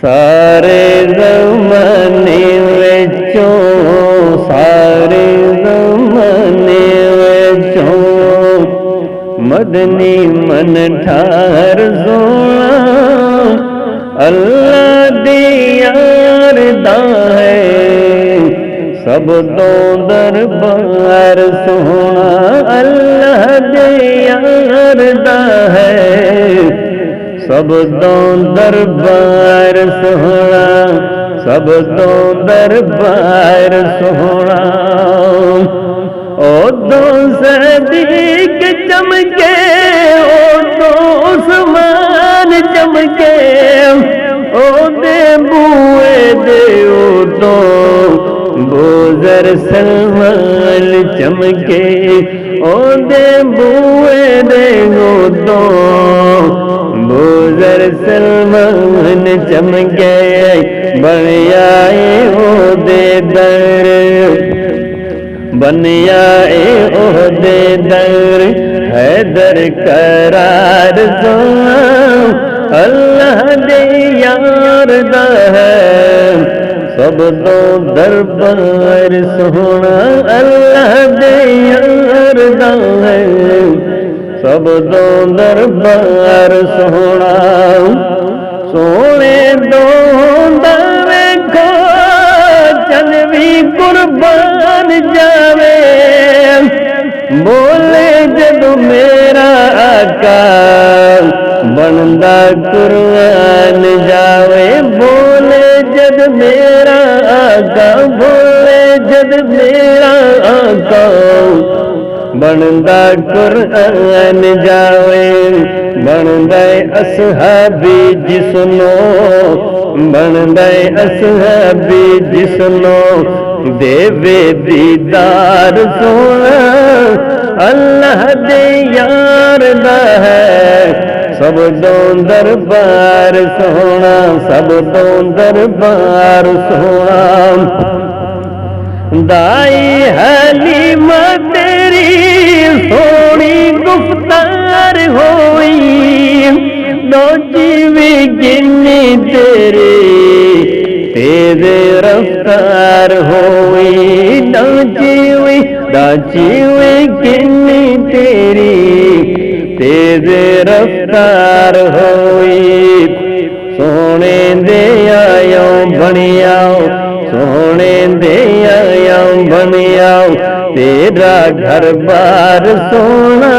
सारे ज़माने विचों सारे ज़माने विचों मदनी मन ठार सोना अल्लाह दी यार दा है सब तो दरबार सोना अल्लाह दे यार दा है सब तो दरबार सोना सब तो दरबार सोना ओ दो सदीक चमके ओ तो उस्मान चमके ओ दे बुए दे ओ तो बोजर सलमान चमके ओ दे बुए दे ओ तो बोजर सलमान चमके बन आए ओ दे दर बन आए ओ दे दर हैदर करार सोना अल्लाह दे यार दा है सब तो दरबार सोना अल्लाह दे यार दा है सब तो दरबार सोना सोने दो देखो चल भी कुर्बान जावे बोले जब मेरा आका बनदा कुर्बान जावे बोले जब मेरा आका बोले जब मेरा आका बनदा कुरान जावे बनदा असहाबी जिसनो बनदा असहाबी जिसनो देवे दीदार सोना अल्लाह दे यार दा है सब तो दरबार सोना सब तो दरबार सोना दाई हलीमा तेरी सोनी गुफ्तार होई दो जीवी गिनी तेरे रफ्तार होई दो जीवी गिनी तेरे रफ्तार होई सोने दे आयो बनियाओ सोने दे आया बनियाओ तेरा घर बार सोना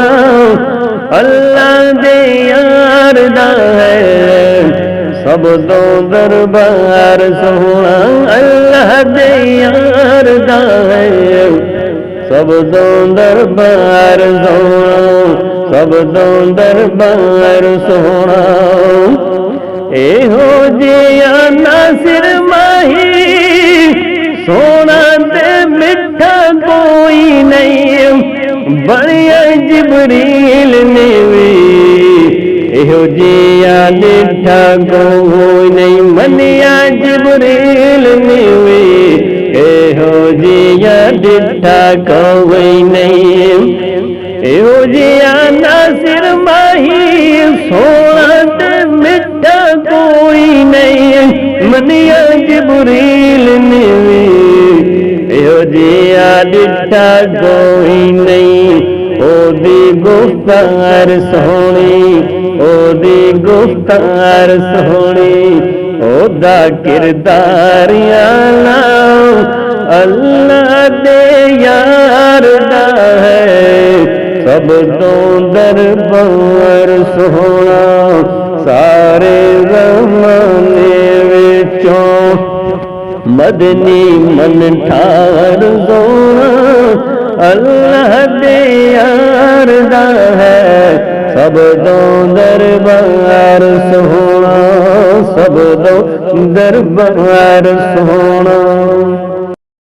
अल्लाह दे यार दा है सब तो दरबार सोना अल्लाह दे यार दा है सब तो दरबार सोना सब तो दरबार सोना एहो जिया नासिर माही सोना दे मिठा कोई नहीं बनिया जिबरील ने भी एहो जिया मिठा कोई नहीं मनिया जिबरील ने भी एहो जिया मिठा कोई नहीं एहो जिया नासिर माही सोना दे मिठा कोई नहीं मनिया जिबरील ने एहो जिया डिठा कोई नहीं ओदी गुफ्तार सोनी ओदी गुफ्तार सोनी ओदा किरदार आला अल्लाह दे यार दा है सब तो दरबार सोना सारे ज़माने विचों मदनी मन ठार सोना अल्लाह दे यार दा है सब तो दरबार सोना सब तो दरबार सोना।